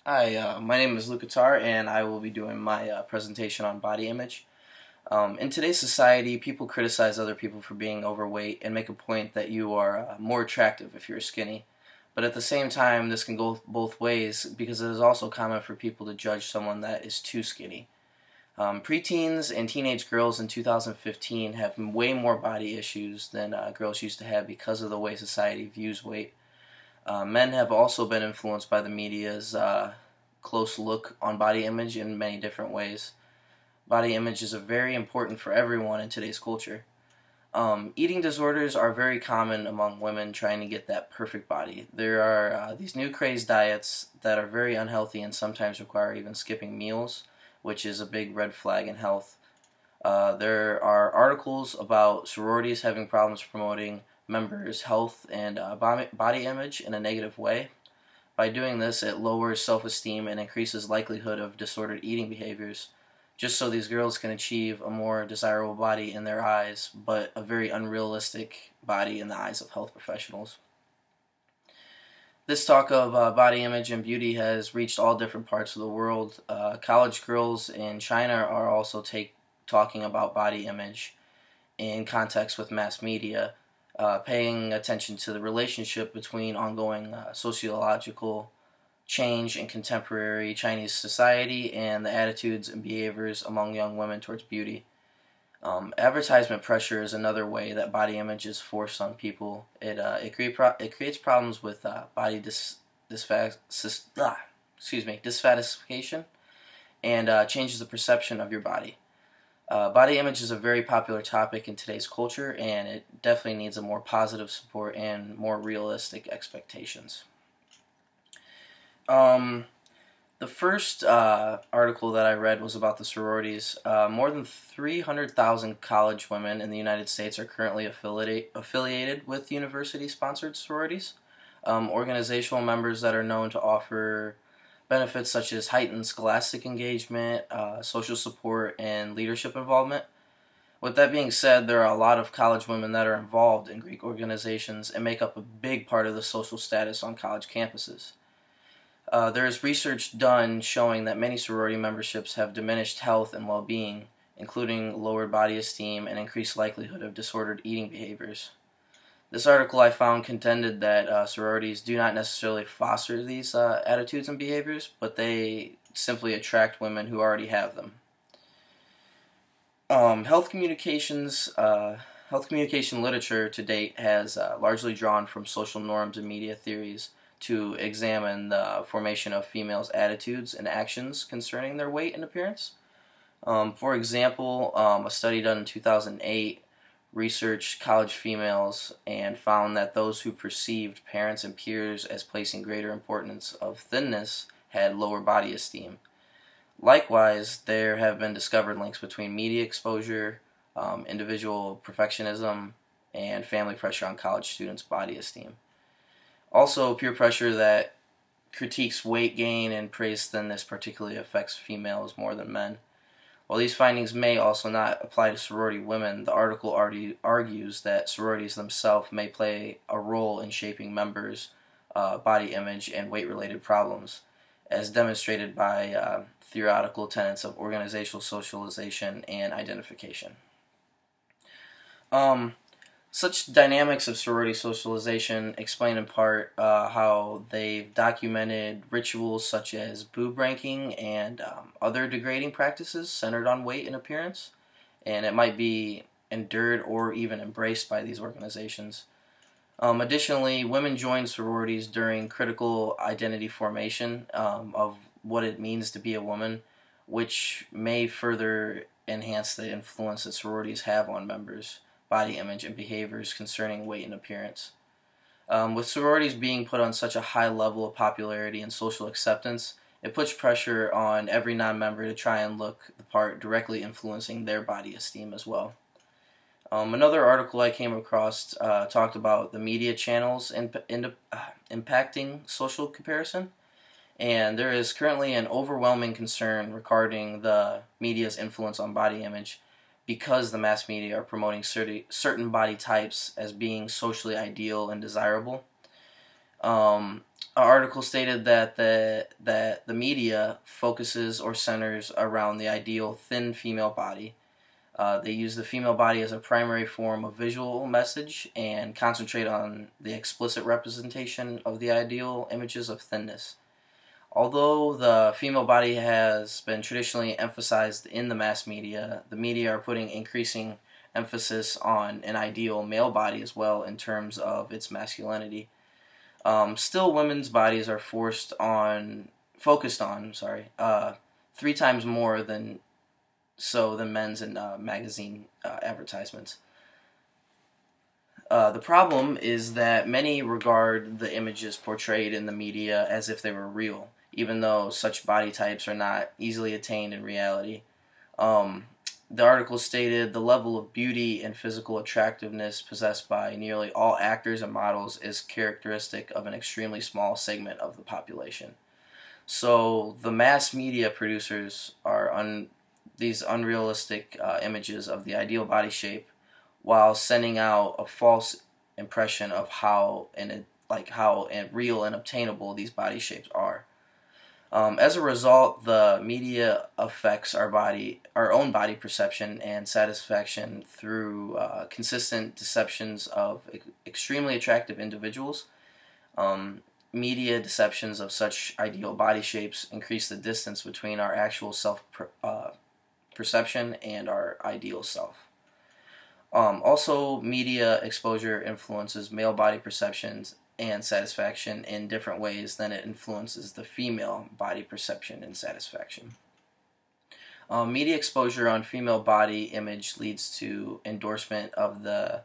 Hi, my name is Lucatar, and I will be doing my presentation on body image. In today's society, people criticize other people for being overweight and make a point that you are more attractive if you're skinny. But at the same time, this can go both ways because it is also common for people to judge someone that is too skinny. Preteens and teenage girls in 2015 have way more body issues than girls used to have because of the way society views weight. Men have also been influenced by the media's close look on body image in many different ways. Body image is very important for everyone in today's culture. Eating disorders are very common among women trying to get that perfect body. There are these new craze diets that are very unhealthy and sometimes require even skipping meals, which is a big red flag in health. There are articles about sororities having problems promoting members' health and body image in a negative way. By doing this, it lowers self-esteem and increases likelihood of disordered eating behaviors, just so these girls can achieve a more desirable body in their eyes, but a very unrealistic body in the eyes of health professionals. This talk of body image and beauty has reached all different parts of the world. College girls in China are also talking about body image in context with mass media, paying attention to the relationship between ongoing sociological change in contemporary Chinese society and the attitudes and behaviors among young women towards beauty. Advertisement pressure is another way that body image is forced on people. It creates problems with body dissatisfaction and changes the perception of your body. Body image is a very popular topic in today's culture, and it definitely needs a more positive support and more realistic expectations. The first article that I read was about the sororities. More than 300,000 college women in the United States are currently affiliated with university-sponsored sororities, organizational members that are known to offer benefits such as heightened scholastic engagement, social support, and leadership involvement. With that being said, there are a lot of college women that are involved in Greek organizations and make up a big part of the social status on college campuses. There is research done showing that many sorority memberships have diminished health and well-being, including lowered body esteem and increased likelihood of disordered eating behaviors. This article I found contended that sororities do not necessarily foster these attitudes and behaviors, but they simply attract women who already have them. Health communication literature to date has largely drawn from social norms and media theories to examine the formation of females' attitudes and actions concerning their weight and appearance. For example, a study done in 2008 researched college females and found that those who perceived parents and peers as placing greater importance of thinness had lower body esteem. Likewise, there have been discovered links between media exposure, individual perfectionism, and family pressure on college students' body esteem. Also, peer pressure that critiques weight gain and praise thinness particularly affects females more than men. While these findings may also not apply to sorority women, the article argues that sororities themselves may play a role in shaping members' body image and weight-related problems, as demonstrated by theoretical tenets of organizational socialization and identification. Such dynamics of sorority socialization explain in part how they've documented rituals such as boob ranking and other degrading practices centered on weight and appearance, and it might be endured or even embraced by these organizations. Additionally, women join sororities during critical identity formation of what it means to be a woman, which may further enhance the influence that sororities have on members' body image and behaviors concerning weight and appearance. With sororities being put on such a high level of popularity and social acceptance, it puts pressure on every non-member to try and look the part, directly influencing their body esteem as well. Another article I came across talked about the media channels impacting social comparison, and there is currently an overwhelming concern regarding the media's influence on body image, because the mass media are promoting certain body types as being socially ideal and desirable. article stated that the media focuses or centers around the ideal thin female body. They use the female body as a primary form of visual message and concentrate on the explicit representation of the ideal images of thinness. Although the female body has been traditionally emphasized in the media are putting increasing emphasis on an ideal male body as well in terms of its masculinity. Still, women's bodies are focused on, three times more than men's in magazine advertisements. The problem is that many regard the images portrayed in the media as if they were real, even though such body types are not easily attained in reality. Um, the article stated the level of beauty and physical attractiveness possessed by nearly all actors and models is characteristic of an extremely small segment of the population. So the mass media producers are these unrealistic images of the ideal body shape, while sending out a false impression of how real and obtainable these body shapes are. As a result, the media affects our own body perception and satisfaction through consistent deceptions of extremely attractive individuals. Media deceptions of such ideal body shapes increase the distance between our actual self perception and our ideal self. Also, media exposure influences male body perceptions and satisfaction in different ways than it influences the female body perception and satisfaction. Media exposure on female body image leads to endorsement of the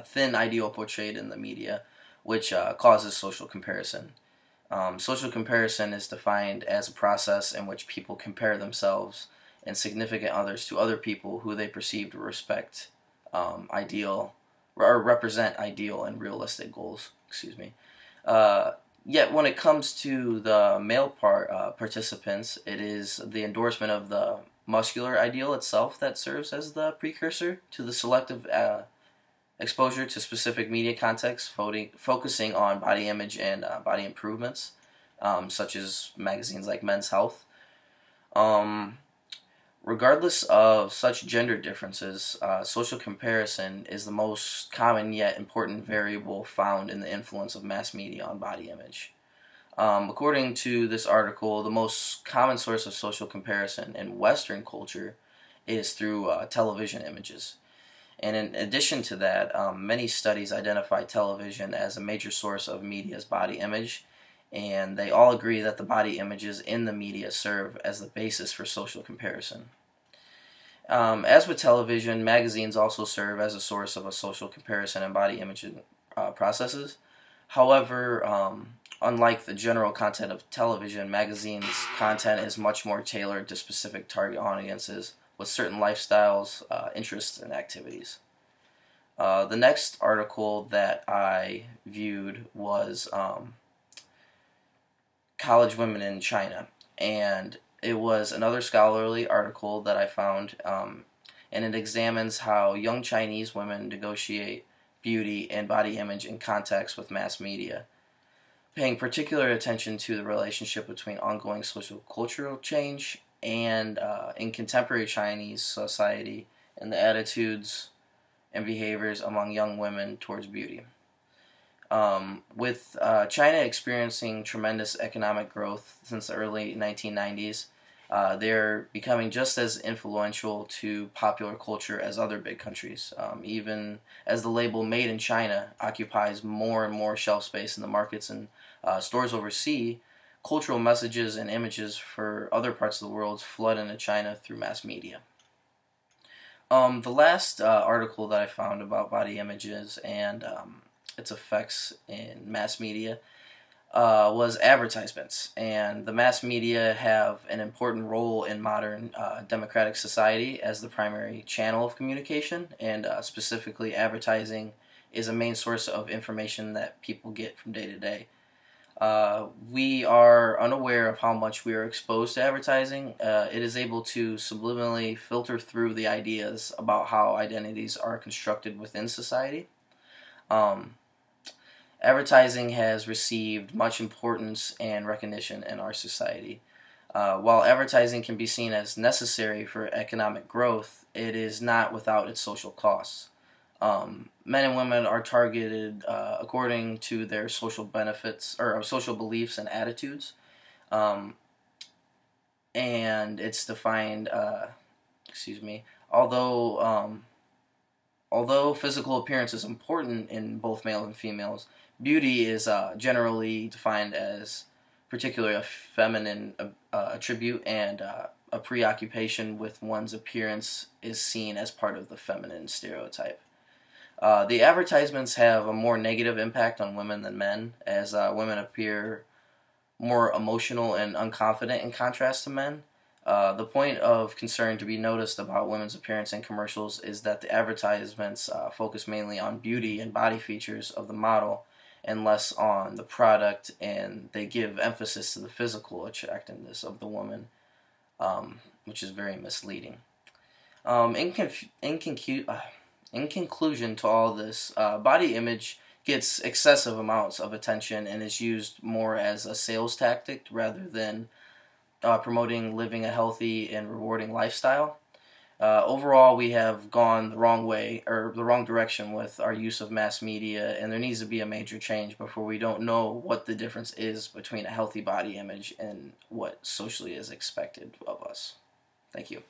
thin ideal portrayed in the media, which causes social comparison. Social comparison is defined as a process in which people compare themselves and significant others to other people who they perceive to ideal or represent ideal and realistic goals. Excuse me. Yet when it comes to the male participants, it is the endorsement of the muscular ideal itself that serves as the precursor to the selective exposure to specific media contexts, focusing on body image and body improvements, such as magazines like Men's Health. Regardless of such gender differences, social comparison is the most common yet important variable found in the influence of mass media on body image. According to this article, the most common source of social comparison in Western culture is through television images. And in addition to that, many studies identify television as a major source of media's body image, and they all agree that the body images in the media serve as the basis for social comparison. As with television, magazines also serve as a source of a social comparison and body image processes. However, unlike the general content of television, magazines' content is much more tailored to specific target audiences with certain lifestyles, interests, and activities. The next article that I viewed was College Women in China, and it was another scholarly article that I found, and it examines how young Chinese women negotiate beauty and body image in context with mass media, paying particular attention to the relationship between ongoing social cultural change and in contemporary Chinese society and the attitudes and behaviors among young women towards beauty. With China experiencing tremendous economic growth since the early 1990s, they're becoming just as influential to popular culture as other big countries. Even as the label "Made in China" occupies more and more shelf space in the markets and stores overseas, cultural messages and images for other parts of the world flood into China through mass media. The last article that I found about body images and its effects in mass media was advertisements. And the mass media have an important role in modern democratic society as the primary channel of communication, and specifically advertising is a main source of information that people get from day to day. We are unaware of how much we are exposed to advertising. It is able to subliminally filter through the ideas about how identities are constructed within society. Um, Advertising has received much importance and recognition in our society. While advertising can be seen as necessary for economic growth, it is not without its social costs. Men and women are targeted according to their social benefits or social beliefs and attitudes, um, and it's defined. Excuse me. Although physical appearance is important in both male and females, beauty is generally defined as particularly a feminine attribute, and a preoccupation with one's appearance is seen as part of the feminine stereotype. The advertisements have a more negative impact on women than men, as women appear more emotional and unconfident in contrast to men. The point of concern to be noticed about women's appearance in commercials is that the advertisements focus mainly on beauty and body features of the model and less on the product, and they give emphasis to the physical attractiveness of the woman, which is very misleading. Um, in, conf- in, concu- in conclusion to all this, body image gets excessive amounts of attention and is used more as a sales tactic rather than promoting living a healthy and rewarding lifestyle. Overall, we have gone the wrong way or the wrong direction with our use of mass media, and there needs to be a major change before we don't know what the difference is between a healthy body image and what socially is expected of us. Thank you.